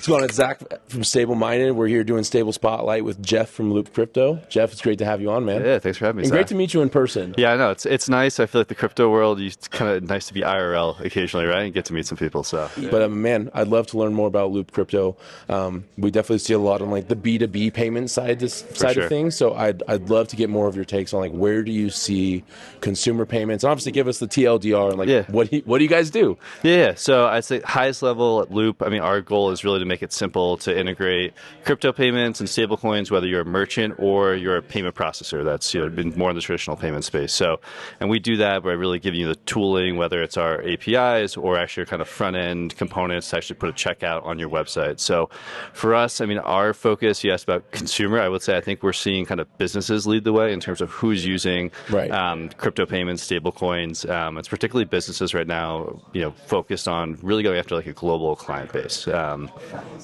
What's going on? It's Zach from Stable Minded. We're here doing Stable Spotlight with Jeff from LoopCrypto. Jeff, it's great to have you on, man. Yeah, thanks for having me, And Zach. great to meet you in person. Yeah, I know. It's nice. I feel like the crypto world, it's kind of nice to be IRL occasionally, right? And get to meet some people. So, yeah. But man, I'd love to learn more about LoopCrypto. We definitely see a lot on like the B2B payment side of things. So I'd love to get more of your takes on like where do you see consumer payments? And obviously give us the TLDR and like what do you guys do? Yeah. So I'd say highest level at Loop. I mean, our goal is really to make it simple to integrate crypto payments and stablecoins, whether you're a merchant or you're a payment processor that's been more in the traditional payment space. So, and we do that by really giving you the tooling, whether it's our APIs or actually kind of front end components to actually put a checkout on your website. So, for us, I mean, our focus, you asked about consumer. I would say I think we're seeing kind of businesses lead the way in terms of who's using crypto payments, stablecoins. It's particularly businesses right now, focused on really going after like a global client base.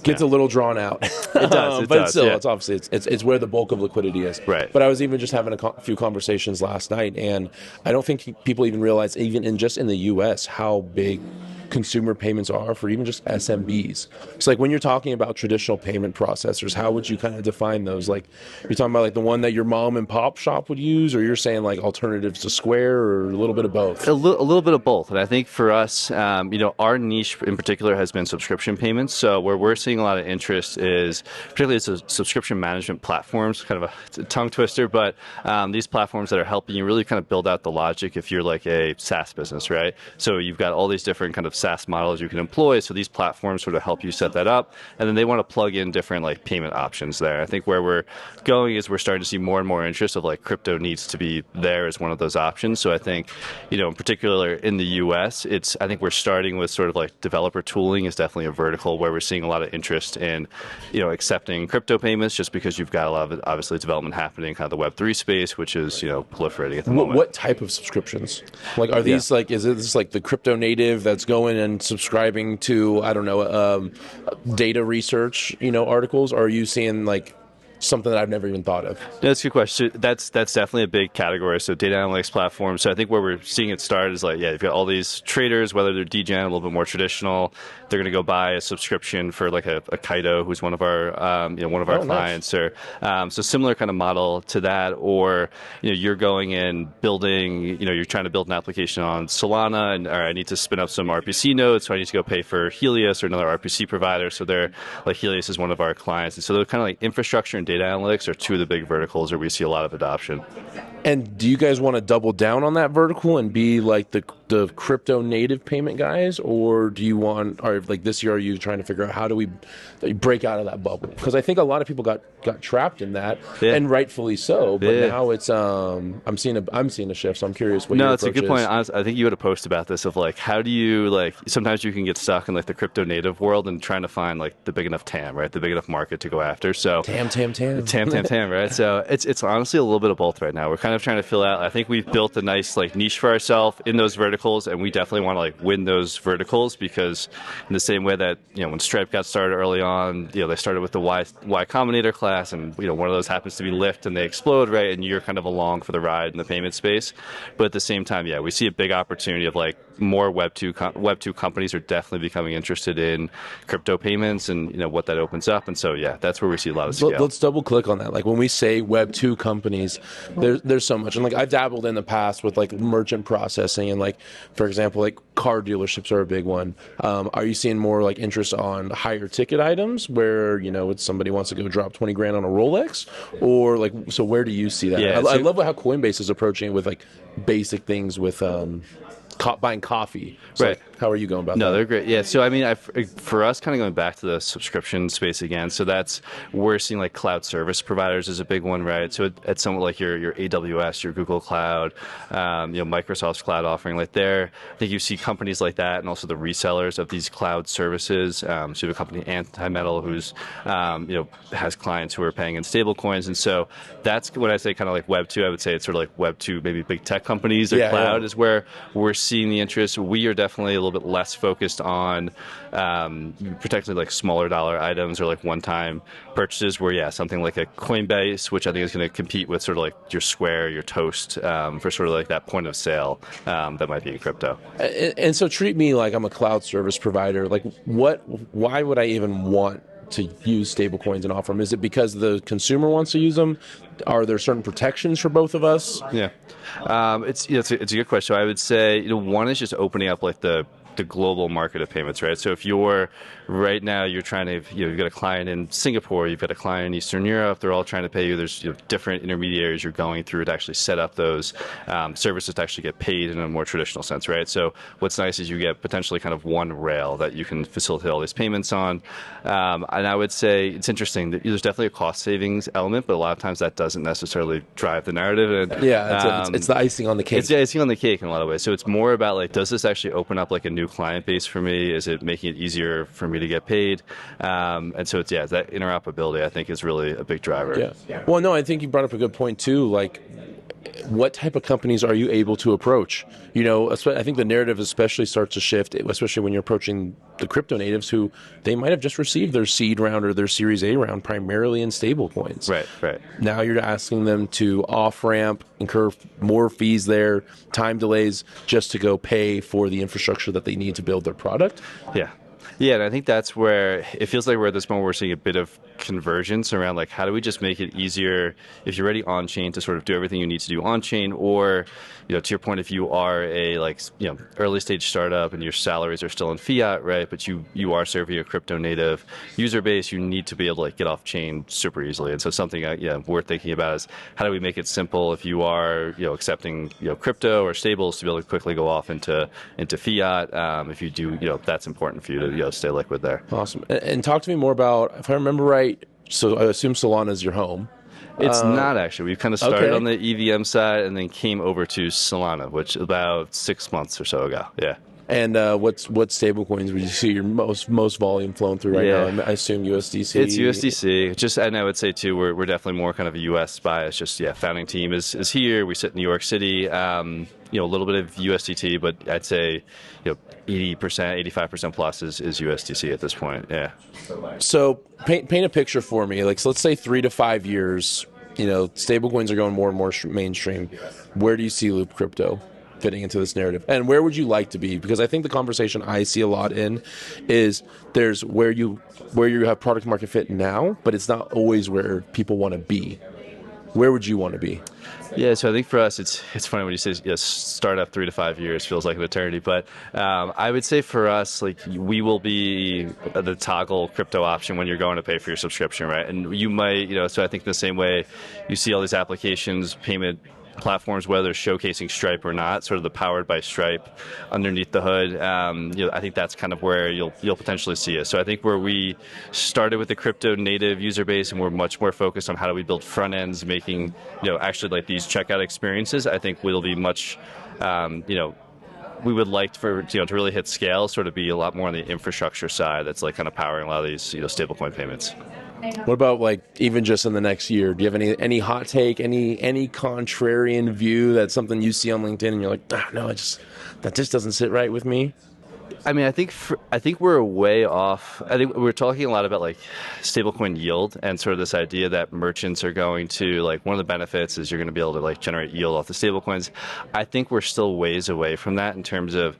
Gets a little drawn out. It does, but still, it's obviously it's where the bulk of liquidity is. Right. But I was even just having a few conversations last night, and I don't think people even realize, even in the U.S., how big consumer payments are for even just SMBs. It's like when you're talking about traditional payment processors, how would you kind of define those? Like you're talking about like the one that your mom and pop shop would use, or you're saying like alternatives to Square, or a little bit of both? A little bit of both. And I think for us, our niche in particular has been subscription payments. So where we're seeing a lot of interest is particularly it's a subscription management platforms, kind of a tongue twister, but these platforms that are helping you really kind of build out the logic if you're like a SaaS business, right? So you've got all these different kind of SaaS models you can employ. So these platforms sort of help you set that up. And then they want to plug in different like payment options there. I think where we're going is we're starting to see more and more interest of like crypto needs to be there as one of those options. So I think, in particular in the US, I think we're starting with sort of like developer tooling is definitely a vertical where we're seeing a lot of interest in, accepting crypto payments just because you've got a lot of obviously development happening in kind of the Web3 space, which is, proliferating at the moment. What type of subscriptions? Like, are these like, is this like the crypto native that's going and subscribing to, I don't know, data research, articles? Or are you seeing like something that I've never even thought of? That's a good question. That's definitely a big category. So data analytics platforms. So I think where we're seeing it start is like, you've got all these traders, whether they're degen, a little bit more traditional, they're going to go buy a subscription for like a Kaido, who's one of our clients, nice. or so similar kind of model to that. Or you're going in building, you're trying to build an application on Solana, or I need to spin up some RPC nodes, so I need to go pay for Helios or another RPC provider. So they're like Helios is one of our clients, and so they're kind of like infrastructure and data analytics are two of the big verticals where we see a lot of adoption. And do you guys want to double down on that vertical and be like the crypto native payment guys, or do you want, or like this year, are you trying to figure out how do we break out of that bubble? Because I think a lot of people got trapped in that, and rightfully so. But now it's I'm seeing a shift. So I'm curious what your approach is. No, it's a good point. Honestly, I think you had a post about this of like how do you like sometimes you can get stuck in like the crypto native world and trying to find like the big enough TAM, right? The big enough market to go after. So TAM, right? So it's honestly a little bit of both right now. We're kind of trying to fill out. I think we've built a nice like niche for ourselves in those verticals, and we definitely want to like win those verticals because in the same way that when Stripe got started early on, they started with the Y Combinator class, and one of those happens to be Lyft, and they explode, right? And you're kind of along for the ride in the payment space. But at the same time, we see a big opportunity of like more Web2 companies are definitely becoming interested in crypto payments and what that opens up. And so that's where we see a lot of scale. Let's double click on that. Like when we say Web2 companies, there's so much. And like I've dabbled in the past with like merchant processing, and like for example, like car dealerships are a big one. Are you seeing more like interest on higher ticket items where it's somebody wants to go drop 20 grand on a Rolex, or like, so where do you see that? I love how Coinbase is approaching it with like basic things with buying coffee. So right. Like, how are you going about that? No, they're great. Yeah. So I mean, for us, kind of going back to the subscription space again. So we're seeing like cloud service providers is a big one, right? So it's somewhat like your AWS, your Google Cloud, Microsoft's cloud offering. Like I think you see companies like that, and also the resellers of these cloud services. So you have a company Anti-Metal who's has clients who are paying in stable coins, and so that's when I say kind of like Web 2. I would say it's sort of like Web 2, maybe big tech companies or cloud is where we're seeing the interest. We are definitely a little bit less focused on particularly like smaller dollar items or like one-time purchases where, something like a Coinbase, which I think is going to compete with sort of like your Square, your Toast for sort of like that point of sale that might be in crypto. And so treat me like I'm a cloud service provider. Like why would I even want to use stablecoins and offer them? Is it because the consumer wants to use them? Are there certain protections for both of us? Yeah, it's a good question. So I would say, one is just opening up like the global market of payments, right? So if you're right now you're trying to, you've got a client in Singapore, you've got a client in Eastern Europe, they're all trying to pay you. There's different intermediaries you're going through to actually set up those services to actually get paid in a more traditional sense, right? So what's nice is you get potentially kind of one rail that you can facilitate all these payments on. And I would say it's interesting that there's definitely a cost savings element, but a lot of times that doesn't necessarily drive the narrative. And, it's the icing on the cake. It's the icing on the cake in a lot of ways. So it's more about like, does this actually open up like a new client base for me? Is it making it easier for me to get paid? And so it's, that interoperability I think is really a big driver. Yeah. Well, no, I think you brought up a good point too. Like, what type of companies are you able to approach? I think the narrative especially starts to shift, especially when you're approaching the crypto natives who they might have just received their seed round or their Series A round primarily in stable coins. Right. Now you're asking them to off-ramp, incur more fees there, time delays, just to go pay for the infrastructure that they need to build their product. Yeah, and I think that's where it feels like we're at this moment we're seeing a bit of convergence around like how do we just make it easier if you're already on chain to sort of do everything you need to do on chain, or to your point, if you are a early stage startup and your salaries are still in fiat, right, but you are serving a crypto native user base, you need to be able to like get off chain super easily. And so something we're thinking about is how do we make it simple if you are accepting crypto or stables to be able to quickly go off into fiat. If you do, that's important for you to stay liquid there. Awesome. And talk to me more about, if I remember right, so I assume Solana is your home. It's not actually. We've kind of started on the EVM side and then came over to Solana, which about 6 months or so ago. Yeah. And what stablecoins would you see your most volume flowing through right now? I assume USDC. It's USDC. And I would say too, we're definitely more kind of a US bias. Just founding team is here. We sit in New York City. A little bit of USDT, but I'd say 80%, 85% plus is USDC at this point. Yeah. So paint a picture for me. Like, so let's say 3 to 5 years. Stablecoins are going more and more mainstream. Where do you see LoopCrypto fitting into this narrative, and where would you like to be? Because I think the conversation I see a lot in is there's where you have product market fit now, but it's not always where people want to be. Where would you want to be? Yeah, so I think for us, it's funny when you say startup 3 to 5 years feels like an eternity, but I would say for us, like we will be the toggle crypto option when you're going to pay for your subscription, right? And you might, so I think the same way you see all these applications, payment platforms, whether they're showcasing Stripe or not, sort of the powered by Stripe underneath the hood. I think that's kind of where you'll potentially see it. So I think where we started with the crypto native user base, and we're much more focused on how do we build front ends, making actually like these checkout experiences. I think we'll be much, we would like for to really hit scale, sort of be a lot more on the infrastructure side. That's like kind of powering a lot of these stablecoin payments. What about like even just in the next year? Do you have any hot take, any contrarian view? That's something you see on LinkedIn and you're like, no, that just doesn't sit right with me. I mean, I think we're way off. I think we're talking a lot about like stablecoin yield and sort of this idea that merchants are going to like one of the benefits is you're going to be able to like generate yield off the stablecoins. I think we're still ways away from that in terms of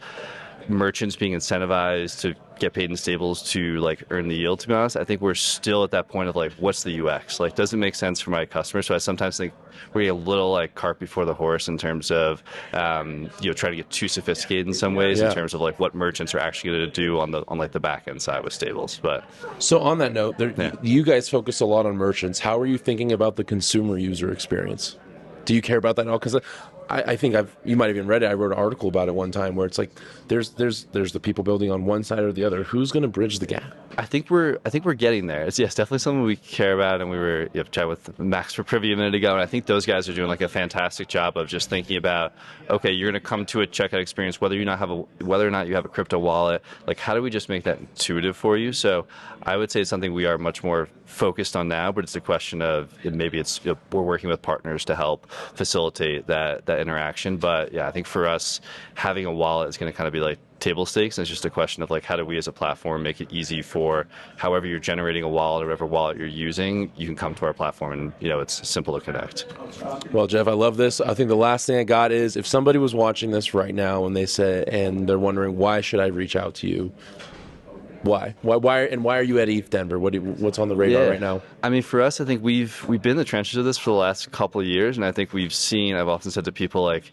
merchants being incentivized to get paid in stables to like earn the yield. To be honest, I think we're still at that point of like, what's the UX? Like, does it make sense for my customers? So I sometimes think we're getting a little like cart before the horse in terms of trying to get too sophisticated in some ways in terms of like what merchants are actually going to do on like the back end side with stables. But so on that note, you guys focus a lot on merchants. How are you thinking about the consumer user experience? Do you care about that at all? Because I think you might have even read it. I wrote an article about it one time where it's like there's the people building on one side or the other. Who's going to bridge the gap? I think we're getting there. It's definitely something we care about, and we were chatting with Max for Privy a minute ago, and I think those guys are doing like a fantastic job of just thinking about, okay, you're going to come to a checkout experience whether or not you have a crypto wallet. Like, how do we just make that intuitive for you? So I would say it's something we are much more focused on now, but it's a question of maybe we're working with partners to help facilitate that interaction. But I think for us, having a wallet is going to kind of be like table stakes, and it's just a question of like how do we as a platform make it easy for however you're generating a wallet or whatever wallet you're using, you can come to our platform and it's simple to connect. Well, Jeff, I love this. I think the last thing I got is if somebody was watching this right now and they're wondering why should I reach out to you, Why are you at ETH Denver? What's on the radar right now? I mean, for us, I think we've been in the trenches of this for the last couple of years, and I think I've often said to people, like,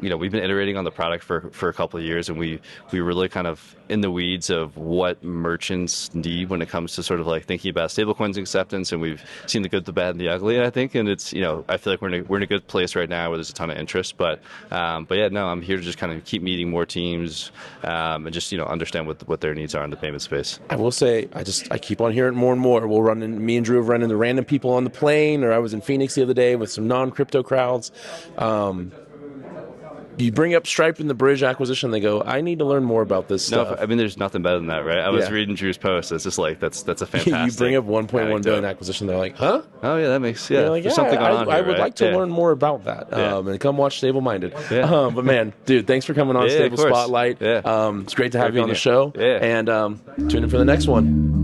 we've been iterating on the product for a couple of years, and we really kind of in the weeds of what merchants need when it comes to sort of like thinking about stablecoins acceptance, and we've seen the good, the bad, and the ugly, I think, and it's, I feel like we're in a good place right now where there's a ton of interest, but yeah, no, I'm here to just kind of keep meeting more teams, and just, understand what their needs are in the payment space. I will say, I keep on hearing more and more. Me and Drew have run into random people on the plane, or I was in Phoenix the other day with some non-crypto crowds. You bring up Stripe and the Bridge acquisition, they go, I need to learn more about this stuff. No, I mean, there's nothing better than that, right? I was reading Drew's post. It's just like, that's a fantastic You bring up 1.1 billion acquisition, they're like, huh? Oh, yeah, that makes, like, there's something going on here, I would right? like to learn more about that. And come watch Stable Minded. Yeah. But man, dude, thanks for coming on Stable Spotlight. Yeah. It's great to have you on the show. Yeah. And tune in for the next one.